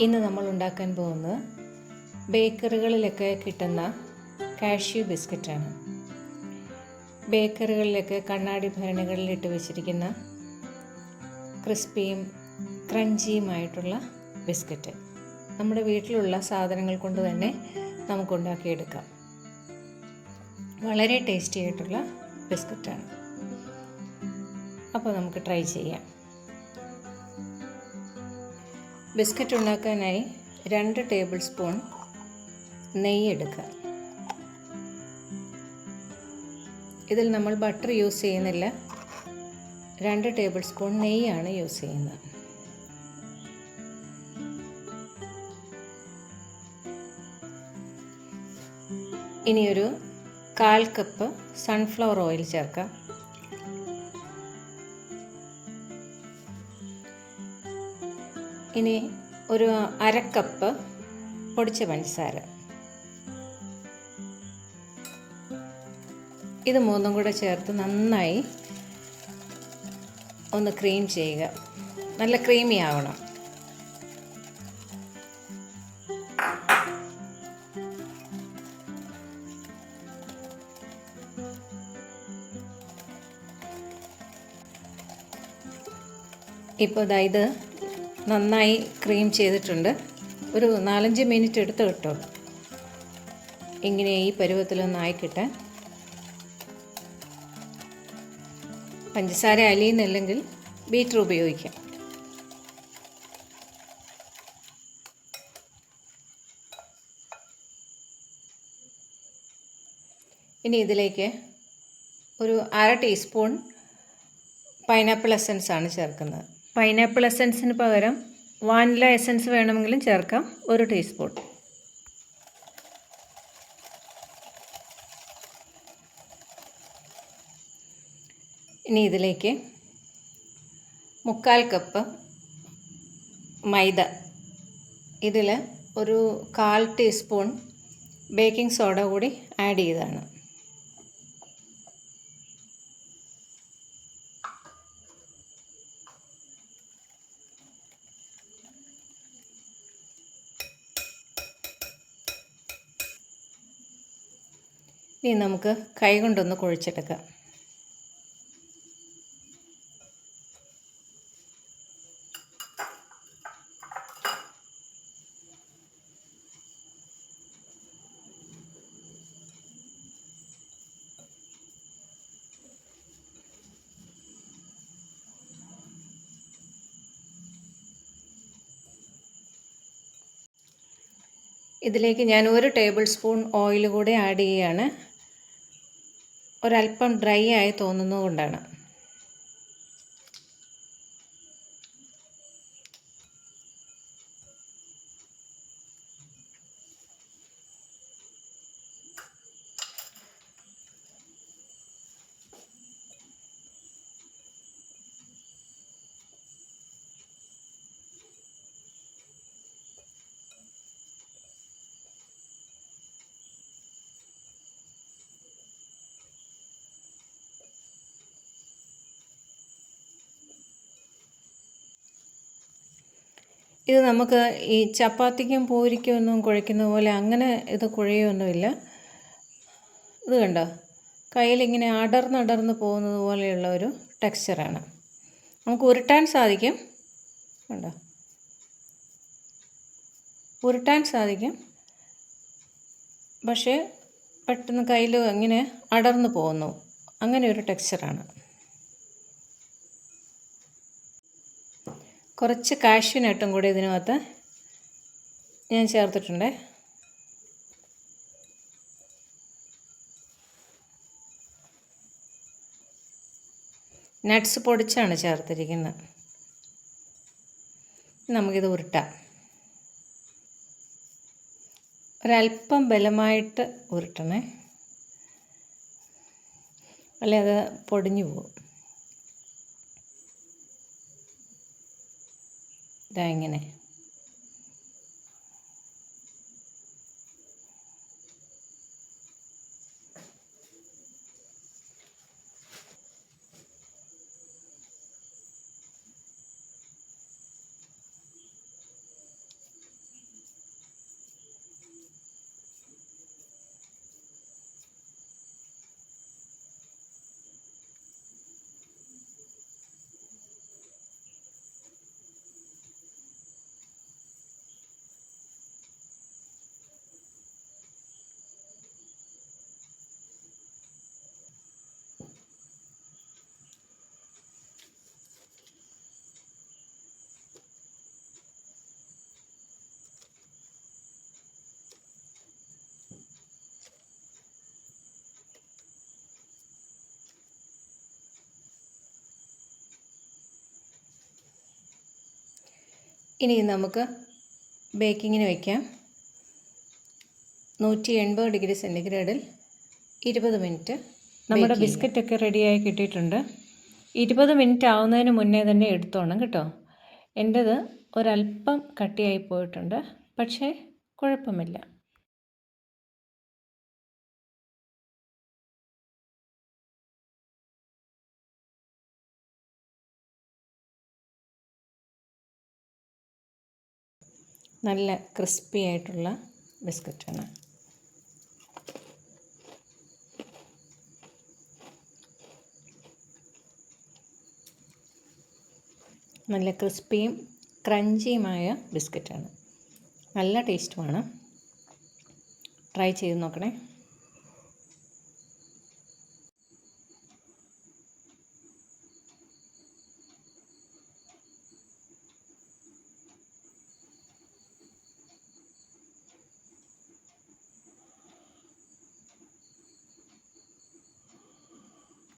ഇന്ന് നമ്മൾ ഉണ്ടാക്കാൻ പോകുന്നത് ബേക്കറികളിലൊക്കെ കിട്ടുന്ന കാഷ്യൂ ബിസ്ക്കറ്റാണ്. ബേക്കറികളിലൊക്കെ കണ്ണാടി ഭരണികളിലിട്ട് വെച്ചിരിക്കുന്ന ക്രിസ്പിയും ക്രഞ്ചിയുമായിട്ടുള്ള ബിസ്ക്കറ്റ് നമ്മുടെ വീട്ടിലുള്ള സാധനങ്ങൾ കൊണ്ട് തന്നെ നമുക്കുണ്ടാക്കിയെടുക്കാം. വളരെ ടേസ്റ്റി ആയിട്ടുള്ള ബിസ്ക്കറ്റാണ്. അപ്പോൾ നമുക്ക് ട്രൈ ചെയ്യാം. ബിസ്ക്കറ്റ് ഉണ്ടാക്കാനായി 2 ടേബിൾ സ്പൂൺ നെയ്യ് എടുക്കുക. ഇതിൽ നമ്മൾ ബട്ടർ യൂസ് ചെയ്യുന്നില്ല, 2 ടേബിൾ സ്പൂൺ നെയ്യാണ് യൂസ് ചെയ്യുന്നത്. ഇനിയൊരു 1/4 കപ്പ് സൺഫ്ലവർ ഓയിൽ ചേർക്കാം. ഇനി ഒരു 1/2 കപ്പ് പൊടിച്ച പഞ്ചസാര. ഇത് മൂന്നും കൂടെ ചേർത്ത് നന്നായി ഒന്ന് ക്രീം ചെയ്യുക. നല്ല ക്രീമി ആവണം. ഇപ്പോൾ ഇത് നന്നായി ക്രീം ചെയ്തിട്ടുണ്ട്. ഒരു 4-5 മിനിറ്റ് എടുത്ത് കിട്ടോ ഇങ്ങനെ ഈ പരുവത്തിലൊന്നായി കിട്ടാൻ. പഞ്ചസാര അലിയുന്നില്ലെങ്കിൽ ബീറ്റർ ഉപയോഗിക്കാം. ഇനി ഇതിലേക്ക് ഒരു 1/2 ടീസ്പൂൺ പൈനാപ്പിൾ എസൻസ് ആണ് ചേർക്കുന്നത്. പൈനാപ്പിൾ എസൻസിന് പകരം വാനില എസൻസ് വേണമെങ്കിലും ചേർക്കാം, 1 ടീസ്പൂൺ. ഇനി ഇതിലേക്ക് 3/4 കപ്പ് മൈദ, ഇതിൽ ഒരു 1/4 ടീസ്പൂൺ ബേക്കിംഗ് സോഡ കൂടി ആഡ് ചെയ്തതാണ്. ഇനി നമുക്ക് കൈ കൊണ്ടൊന്ന് കുഴച്ചെടുക്കാം. ഇതിലേക്ക് ഞാൻ 1 ടേബിൾ സ്പൂൺ ഓയിൽ കൂടി ആഡ് ചെയ്യുകയാണ്. ഒരല്പം ഡ്രൈ ആയി തോന്നുന്നതുകൊണ്ടാണ്. ഇത് നമുക്ക് ഈ ചപ്പാത്തിക്കും പൂരിക്കും ഒന്നും കുഴയ്ക്കുന്ന പോലെ അങ്ങനെ ഇത് കുഴയൊന്നുമില്ല. ഇത് കണ്ടോ, കയ്യിലിങ്ങനെ അടർന്നടർന്ന് പോകുന്നത് പോലെയുള്ള ഒരു ടെക്സ്ചറാണ്. നമുക്ക് ഉരുട്ടാൻ സാധിക്കും, കണ്ടോ, ഉരുട്ടാൻ സാധിക്കും. പക്ഷേ പെട്ടെന്ന് കയ്യിൽ ഇങ്ങനെ അടർന്നു പോകുന്നു, അങ്ങനെ ഒരു ടെക്സ്ചറാണ്. കുറച്ച് കാഷ്യൂ നട്ടും കൂടി ഇതിനകത്ത് ഞാൻ ചേർത്തിട്ടുണ്ട്. നട്ട്സ് പൊടിച്ചാണ് ചേർത്തിരിക്കുന്നത്. നമുക്കിത് ഉരുട്ടാം. ഒരല്പം ബലമായിട്ട് ഉരുട്ടണേ, അല്ലെ അത് പൊടിഞ്ഞു പോകും. ഇങ്ങനെ ഇനി നമുക്ക് ബേക്കിങ്ങിന് വയ്ക്കാം. 180 ഡിഗ്രി സെൻറ്റിഗ്രേഡിൽ 20 മിനിറ്റ്. നമ്മുടെ ബിസ്ക്കറ്റൊക്കെ റെഡിയായി കിട്ടിയിട്ടുണ്ട്. 20 മിനിറ്റ് ആവുന്നതിന് മുന്നേ തന്നെ എടുത്തോണം കേട്ടോ. എൻ്റേത് ഒരല്പം കട്ടിയായി പോയിട്ടുണ്ട്, പക്ഷേ കുഴപ്പമില്ല. നല്ല ക്രിസ്പി ആയിട്ടുള്ള ബിസ്ക്കറ്റാണ്. നല്ല ക്രിസ്പിയും ക്രഞ്ചിയുമായ ബിസ്ക്കറ്റാണ്. നല്ല ടേസ്റ്റുമാണ്. ട്രൈ ചെയ്ത് നോക്കണേ.